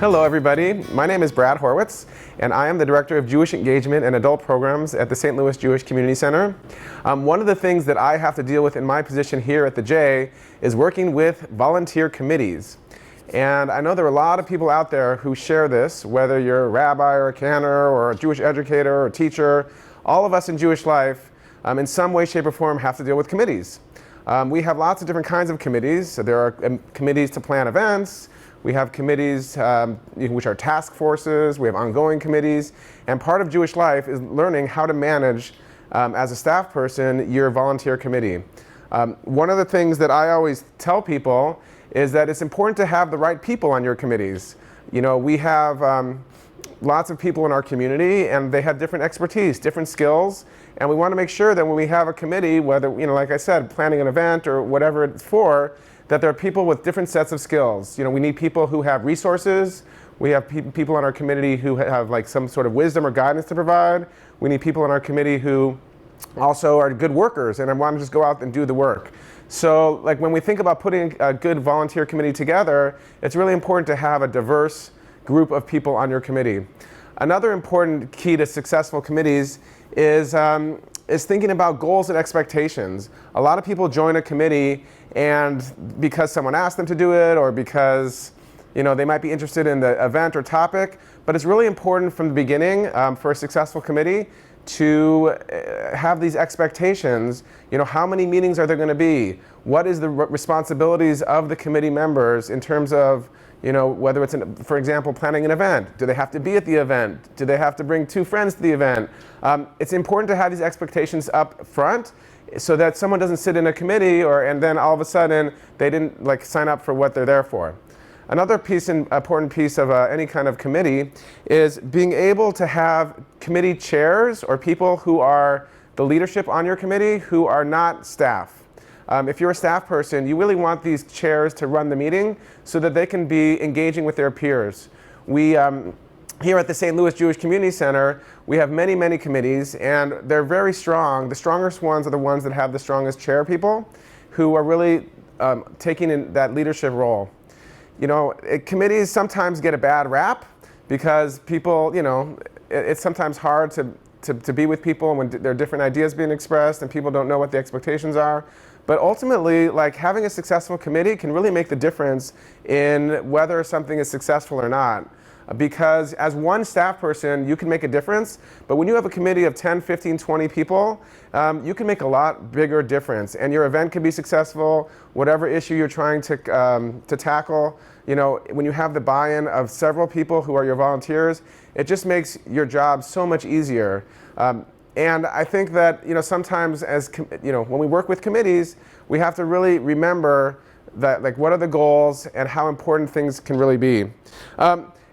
Hello everybody, my name is Brad Horwitz and I am the Director of Jewish Engagement and Adult Programs at the St. Louis Jewish Community Center. One of the things that I have to deal with in my position here at the J is working with volunteer committees. And I know there are a lot of people out there who share this, whether you're a rabbi or a cantor or a Jewish educator or a teacher. All of us in Jewish life in some way, shape or form have to deal with committees. We have lots of different kinds of committees. So there are committees to plan events. We have committees which are task forces. We have ongoing committees. And part of Jewish life is learning how to manage, as a staff person, your volunteer committee. One of the things that I always tell people is that it's important to have the right people on your committees. You know, we have lots of people in our community and they have different expertise, different skills. And we want to make sure that when we have a committee, whether, like I said, planning an event or whatever it's for, that there are people with different sets of skills. We need people who have resources. We have people on our committee who have like some sort of wisdom or guidance to provide. We need people on our committee who also are good workers and want to just go out and do the work. So like when we think about putting a good volunteer committee together, it's really important to have a diverse group of people on your committee. Another important key to successful committees is thinking about goals and expectations. A lot of people join a committee and because someone asked them to do it or because they might be interested in the event or topic, but it's really important from the beginning for a successful committee to have these expectations. How many meetings are there going to be? What is the responsibilities of the committee members in terms of whether it's, for example, planning an event? Do they have to be at the event? Do they have to bring 2 friends to the event? It's important to have these expectations up front so that someone doesn't sit in a committee and then all of a sudden they didn't sign up for what they're there for. Another important piece of any kind of committee is being able to have committee chairs or people who are the leadership on your committee who are not staff. If you're a staff person, you really want these chairs to run the meeting so that they can be engaging with their peers. We, here at the St. Louis Jewish Community Center, we have many, many committees, and they're very strong. The strongest ones are the ones that have the strongest chair people who are really taking in that leadership role. Committees sometimes get a bad rap because people, it's sometimes hard to be with people when there are different ideas being expressed and people don't know what the expectations are. But ultimately, having a successful committee can really make the difference in whether something is successful or not. Because as one staff person, you can make a difference. But when you have a committee of 10, 15, 20 people, you can make a lot bigger difference. And your event can be successful, whatever issue you're trying to tackle. When you have the buy-in of several people who are your volunteers, it just makes your job so much easier. And I think that sometimes when we work with committees, we have to really remember that what are the goals and how important things can really be.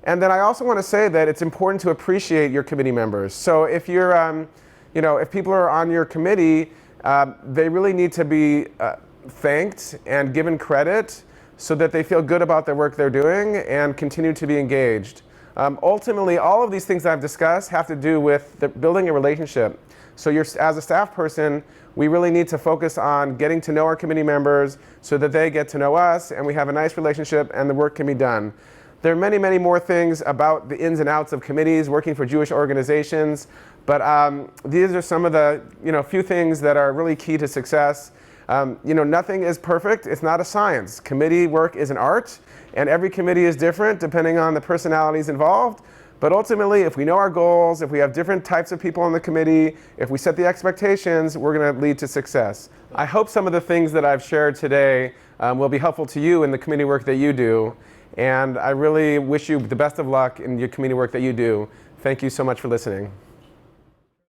And then I also want to say that it's important to appreciate your committee members. So if you're, if people are on your committee, they really need to be thanked and given credit so that they feel good about their work they're doing and continue to be engaged. Ultimately, all of these things I've discussed have to do with building a relationship. So as a staff person, we really need to focus on getting to know our committee members so that they get to know us and we have a nice relationship and the work can be done. There are many, many more things about the ins and outs of committees, working for Jewish organizations, but these are some of the few things that are really key to success. Nothing is perfect. It's not a science. Committee work is an art, and every committee is different depending on the personalities involved. But ultimately, if we know our goals, if we have different types of people on the committee, if we set the expectations, we're going to lead to success. I hope some of the things that I've shared today will be helpful to you in the committee work that you do. And I really wish you the best of luck in your committee work that you do. Thank you so much for listening.